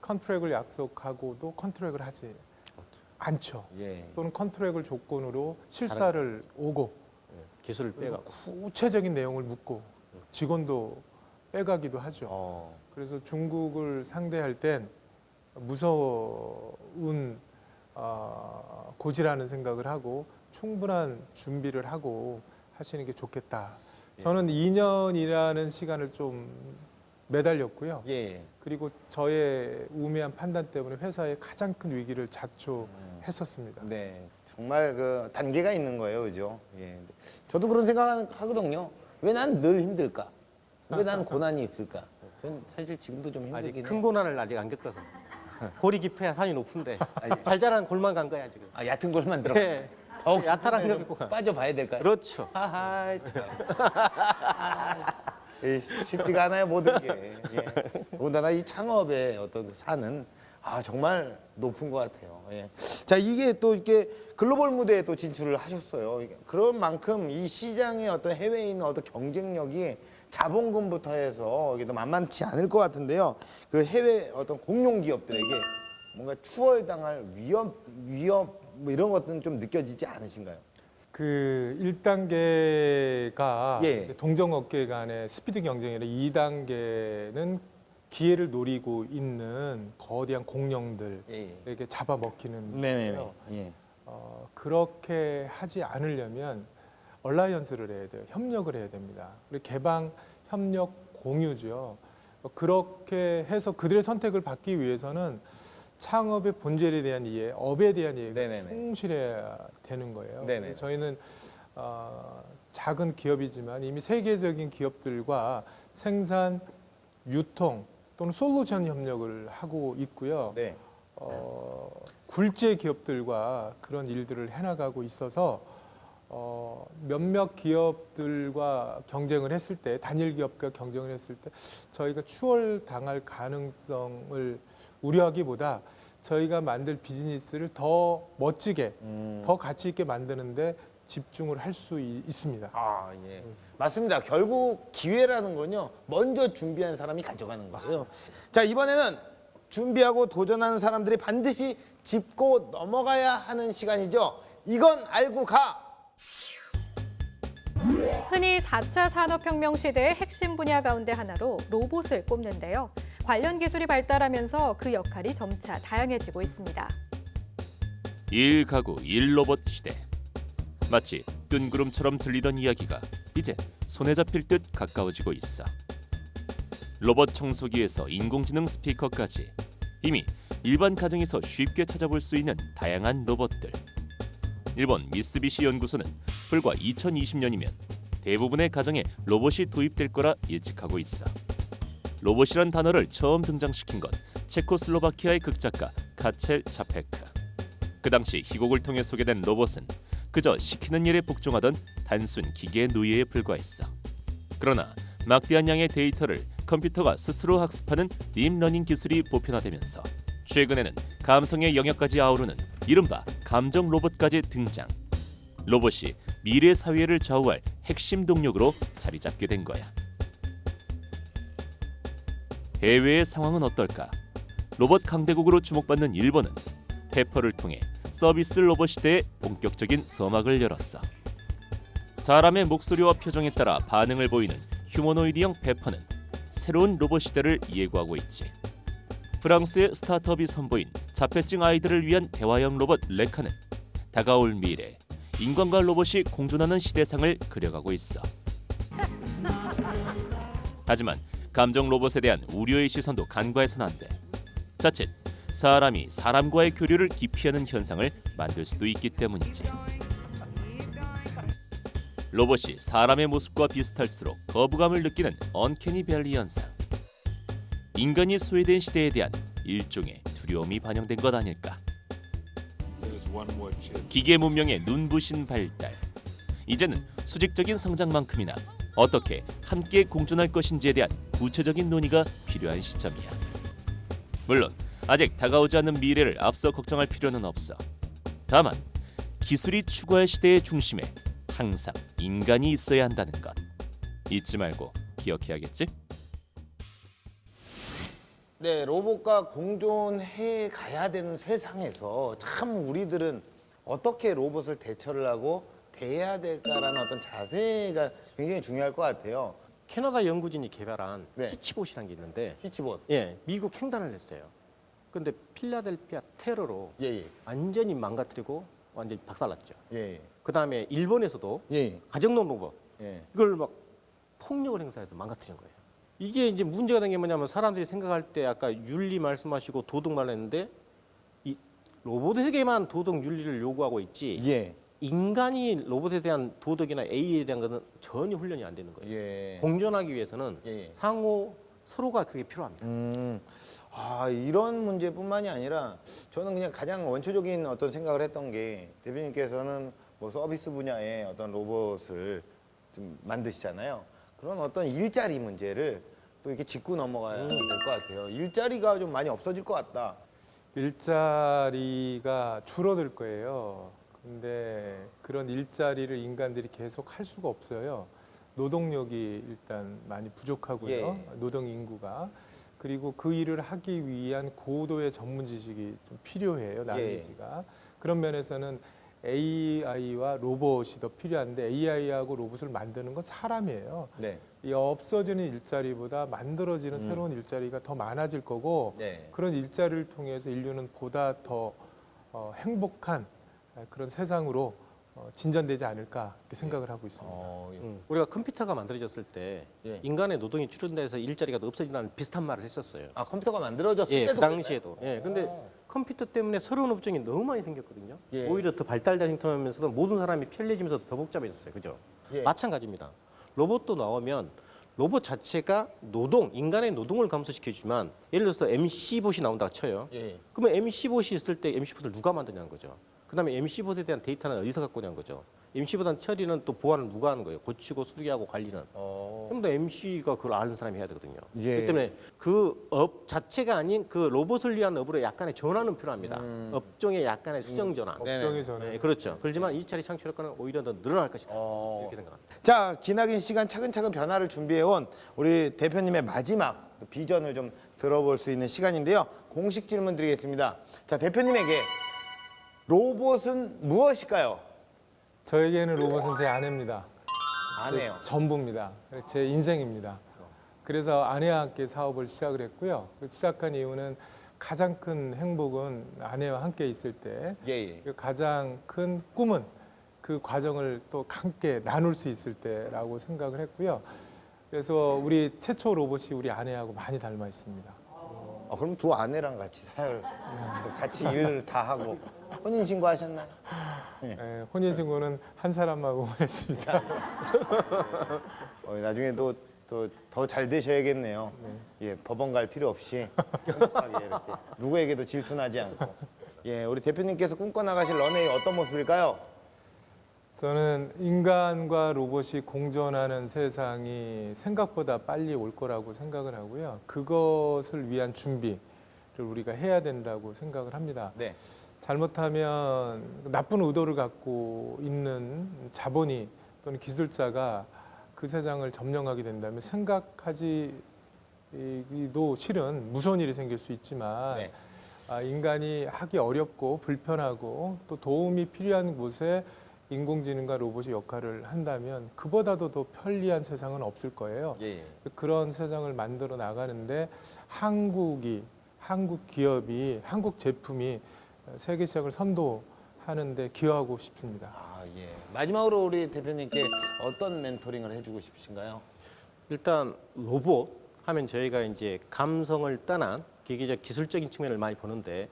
컨트랙을 약속하고도 컨트랙을 하지 않죠. 또는 컨트랙을 조건으로 실사를 오고 기술을 빼가고 구체적인 내용을 묻고 직원도 빼가기도 하죠. 그래서 중국을 상대할 땐 무서운 고지라는 생각을 하고 충분한 준비를 하고 하시는 게 좋겠다. 저는 2년이라는 시간을 좀 매달렸고요. 그리고 저의 우매한 판단 때문에 회사의 가장 큰 위기를 자초했었습니다. 네, 정말 그 단계가 있는 거예요, 그죠? 저도 그런 생각하거든요. 왜 난 늘 힘들까? 왜 난 고난이 있을까? 전 사실 지금도 좀 힘들긴 해요. 아직 큰 고난을 아직 안 겪어서 골이 깊어야 산이 높은데 잘 자란 골만 간 거야 지금. 얕은 골만 들어. 더욱 야탈한 거 입고 빠져봐야 될까요? 그렇죠. 하하, 참. 쉽지가 않아요, 모든 게. 더군다나 이 창업의 어떤 그 산은 정말 높은 것 같아요. 자, 이게 또 이렇게 글로벌 무대에 또 진출을 하셨어요. 그런 만큼 이 시장의 어떤 해외에 있는 어떤 경쟁력이 자본금부터 해서 이게 또 만만치 않을 것 같은데요. 그 해외 어떤 공룡 기업들에게 뭔가 추월당할 위협 뭐 이런 것들은 좀 느껴지지 않으신가요? 그 1단계가 동종업계 간의 스피드 경쟁이라 2단계는 기회를 노리고 있는 거대한 공룡들에게 잡아먹히는 거예요. 그렇게 하지 않으려면 얼라이언스를 해야 돼요. 협력을 해야 됩니다. 그리고 개방, 협력, 공유죠. 그렇게 해서 그들의 선택을 받기 위해서는 창업의 본질에 대한 이해, 업에 대한 이해가 충실해야 되는 거예요. 저희는 작은 기업이지만 이미 세계적인 기업들과 생산, 유통 또는 솔루션 협력을 하고 있고요. 굴지의 기업들과 그런 일들을 해나가고 있어서 몇몇 기업들과 경쟁을 했을 때, 단일 기업과 경쟁을 했을 때 저희가 추월당할 가능성을 우려하기보다 저희가 만들 비즈니스를 더 멋지게, 더 가치 있게 만드는데 집중을 할 수 있습니다. 맞습니다. 결국 기회라는 건요, 먼저 준비한 사람이 가져가는 거예요. 자, 이번에는 준비하고 도전하는 사람들이 반드시 짚고 넘어가야 하는 시간이죠. 이건 알고 가! 흔히 4차 산업혁명 시대의 핵심 분야 가운데 하나로 로봇을 꼽는데요. 관련 기술이 발달하면서 그 역할이 점차 다양해지고 있습니다. 일가구 일로봇 시대. 마치 뜬구름처럼 들리던 이야기가 이제 손에 잡힐 듯 가까워지고 있어. 로봇 청소기에서 인공지능 스피커까지 이미 일반 가정에서 쉽게 찾아볼 수 있는 다양한 로봇들. 일본 미쓰비시 연구소는 불과 2020년이면 대부분의 가정에 로봇이 도입될 거라 예측하고 있어. 로봇이란 단어를 처음 등장시킨 건 체코슬로바키아의 극작가 카첼 차페크. 그 당시 희곡을 통해 소개된 로봇은 그저 시키는 일에 복종하던 단순 기계의 노예에 불과했어. 그러나 막대한 양의 데이터를 컴퓨터가 스스로 학습하는 딥러닝 기술이 보편화되면서 최근에는 감성의 영역까지 아우르는 이른바 감정 로봇까지 등장. 로봇이 미래 사회를 좌우할 핵심 동력으로 자리 잡게 된 거야. 해외의 상황은 어떨까? 로봇 강대국으로 주목받는 일본은 페퍼를 통해 서비스 로봇 시대에 본격적인 서막을 열었어. 사람의 목소리와 표정에 따라 반응을 보이는 휴머노이드형 페퍼는 새로운 로봇 시대를 예고하고 있지. 프랑스의 스타트업이 선보인 자폐증 아이들을 위한 대화형 로봇 레카는 다가올 미래 인간과 로봇이 공존하는 시대상을 그려가고 있어. 하지만 감정 로봇에 대한 우려의 시선도 간과해서는 안 돼. 자칫 사람이 사람과의 교류를 기피하는 현상을 만들 수도 있기 때문이지. 로봇이 사람의 모습과 비슷할수록 거부감을 느끼는 언캐니 밸리 현상. 인간이 소외된 시대에 대한 일종의 두려움이 반영된 것 아닐까. 기계 문명의 눈부신 발달. 이제는 수직적인 성장만큼이나 어떻게 함께 공존할 것인지에 대한 구체적인 논의가 필요한 시점이야. 물론 아직 다가오지 않는 미래를 앞서 걱정할 필요는 없어. 다만 기술이 추구할 시대의 중심에 항상 인간이 있어야 한다는 것 잊지 말고 기억해야겠지? 네, 로봇과 공존해 가야 되는 세상에서 참 우리들은 어떻게 로봇을 대처를 하고 대해야 될까라는 어떤 자세가 굉장히 중요할 것 같아요. 캐나다 연구진이 개발한 네. 히치봇이라는 게 있는데 히치봇. 예, 미국 횡단을 했어요. 근데 필라델피아 테러로 예. 완전히 망가뜨리고 완전히 박살났죠. 예. 그다음에 일본에서도 예. 가정용 로봇 예. 이걸 막 폭력을 행사해서 망가뜨린 거예요. 이게 이제 문제가 된 게 뭐냐면 사람들이 생각할 때 아까 윤리 말씀하시고 도덕 말했는데 이 로봇에게만 도덕 윤리를 요구하고 있지 예. 인간이 로봇에 대한 도덕이나 A에 대한 것은 전혀 훈련이 안 되는 거예요. 예. 공존하기 위해서는 예. 상호 서로가 그게 필요합니다. 이런 문제뿐만이 아니라 저는 그냥 가장 원초적인 어떤 생각을 했던 게 대표님께서는 뭐 서비스 분야의 어떤 로봇을 좀 만드시잖아요. 그런 어떤 일자리 문제를 또 이렇게 짚고 넘어가야 될 것 같아요. 일자리가 좀 많이 없어질 것 같다. 일자리가 줄어들 거예요. 근데 그런 일자리를 인간들이 계속 할 수가 없어요. 노동력이 일단 많이 부족하고요. 예. 노동 인구가. 그리고 그 일을 하기 위한 고도의 전문 지식이 좀 필요해요. 나레지가. 그런 면에서는 AI와 로봇이 더 필요한데 AI하고 로봇을 만드는 건 사람이에요. 네. 이 없어지는 일자리보다 만들어지는 새로운 일자리가 더 많아질 거고 네. 그런 일자리를 통해서 인류는 보다 더 행복한 그런 세상으로 진전되지 않을까 이렇게 생각을 하고 있습니다. 우리가 컴퓨터가 만들어졌을 때 예. 인간의 노동이 줄어든다 해서 일자리가 없어진다는 비슷한 말을 했었어요. 컴퓨터가 만들어졌을 예, 때도 그 당시에도. 예, 근데 컴퓨터 때문에 새로운 업종이 너무 많이 생겼거든요. 예. 오히려 더 발달된 인터넷하면서도 모든 사람이 편리해지면서 더 복잡해졌어요. 그죠? 예. 마찬가지입니다. 로봇도 나오면 로봇 자체가 노동, 인간의 노동을 감소시켜주지만 예를 들어서 MC봇이 나온다고 쳐요. 예. 그러면 MC봇이 있을 때 MC봇을 누가 만드냐는 거죠. 그다음에 MC봇에 대한 데이터는 어디서 갖고 오냐는 거죠. MC봇한 처리는 또 보완을 누가 하는 거예요. 고치고 수리하고 관리는. 그럼 또 MC가 그걸 아는 사람이 해야 되거든요. 예. 그렇기 때문에 그 업 자체가 아닌 그 로봇을 위한 업으로 약간의 전환은 필요합니다. 업종의 약간의 수정 전환. 업종의 전환. 네, 그렇죠. 그렇지만 일자리 창출 효과는 오히려 더 늘어날 것이다. 이렇게 생각합니다. 자, 기나긴 시간 차근차근 변화를 준비해온 우리 대표님의 마지막 비전을 좀 들어볼 수 있는 시간인데요. 공식 질문 드리겠습니다. 자, 대표님에게 로봇은 무엇일까요? 저에게는 로봇은 제 아내입니다. 아내요. 전부입니다. 제 인생입니다. 그래서 아내와 함께 사업을 시작을 했고요. 시작한 이유는 가장 큰 행복은 아내와 함께 있을 때, 예. 가장 큰 꿈은 그 과정을 또 함께 나눌 수 있을 때라고 생각을 했고요. 그래서 우리 최초 로봇이 우리 아내하고 많이 닮아 있습니다. 그럼 두 아내랑 같이 같이 일 다 하고 혼인신고 하셨나요? 네, 혼인신고는 한 사람하고 했습니다. 나중에 또 더 잘 되셔야겠네요. 예, 법원 갈 필요 없이 행복하게 이렇게 누구에게도 질투나지 않고. 예, 우리 대표님께서 꿈꿔나가실 런웨이 어떤 모습일까요? 저는 인간과 로봇이 공존하는 세상이 생각보다 빨리 올 거라고 생각을 하고요. 그것을 위한 준비를 우리가 해야 된다고 생각을 합니다. 네. 잘못하면 나쁜 의도를 갖고 있는 자본이 또는 기술자가 그 세상을 점령하게 된다면 생각하지도 싫은 무서운 일이 생길 수 있지만 네. 인간이 하기 어렵고 불편하고 또 도움이 필요한 곳에 인공지능과 로봇이 역할을 한다면 그보다도 더 편리한 세상은 없을 거예요. 예. 그런 세상을 만들어 나가는데 한국 기업이, 한국 제품이 세계 시장을 선도하는데 기여하고 싶습니다. 예. 마지막으로 우리 대표님께 어떤 멘토링을 해주고 싶으신가요? 일단 로봇 하면 저희가 이제 감성을 떠난 기계적 기술적인 측면을 많이 보는데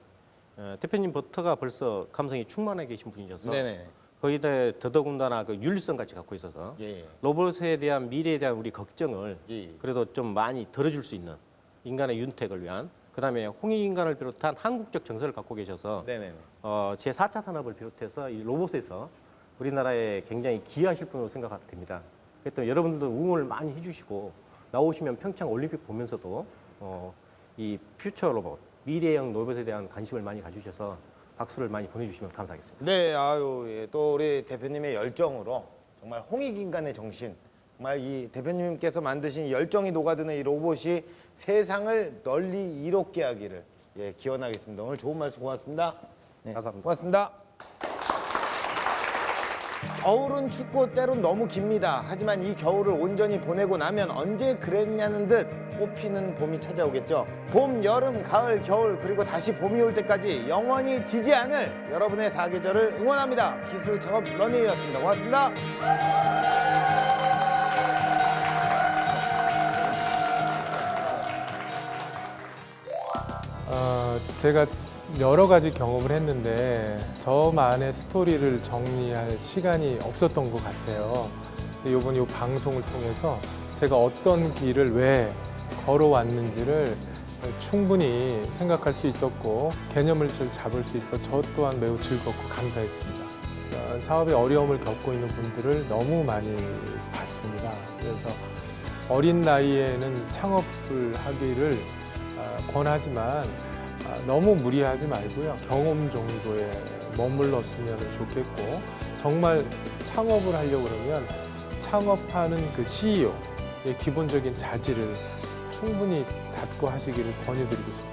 대표님부터가 벌써 감성이 충만해 계신 분이셔서 네네. 거기다 더더군다나 그 윤리성까지 갖고 있어서 예. 로봇에 대한 미래에 대한 우리 걱정을 예. 그래도 좀 많이 덜어줄 수 있는 인간의 윤택을 위한 그다음에 홍익인간을 비롯한 한국적 정서를 갖고 계셔서 네네. 제4차 산업을 비롯해서 이 로봇에서 우리나라에 굉장히 기여하실 분으로 생각됩니다. 그래서 여러분들도 응원을 많이 해주시고 나오시면 평창 올림픽 보면서도 이 퓨처 로봇, 미래형 로봇에 대한 관심을 많이 가주셔서 박수를 많이 보내주시면 감사하겠습니다. 네, 예. 또 우리 대표님의 열정으로 정말 홍익인간의 정신, 정말 이 대표님께서 만드신 열정이 녹아드는 이 로봇이 세상을 널리 이롭게 하기를 기원하겠습니다. 오늘 좋은 말씀 고맙습니다. 네, 감사합니다. 고맙습니다. 겨울은 춥고 때론 너무 깁니다. 하지만 이 겨울을 온전히 보내고 나면 언제 그랬냐는 듯 꽃피는 봄이 찾아오겠죠. 봄, 여름, 가을, 겨울 그리고 다시 봄이 올 때까지 영원히 지지 않을 여러분의 사계절을 응원합니다. 기술 창업 런웨이였습니다. 고맙습니다. 제가 여러 가지 경험을 했는데 저만의 스토리를 정리할 시간이 없었던 것 같아요. 이번 이 방송을 통해서 제가 어떤 길을 왜 걸어왔는지를 충분히 생각할 수 있었고 개념을 잡을 수 있어 저 또한 매우 즐겁고 감사했습니다. 사업에 어려움을 겪고 있는 분들을 너무 많이 봤습니다. 그래서 어린 나이에는 창업을 하기를 권하지만 너무 무리하지 말고요. 경험 정도에 머물렀으면 좋겠고 정말 창업을 하려고 그러면 창업하는 그 CEO의 기본적인 자질을 충분히 갖고 하시기를 권유드리고 싶습니다.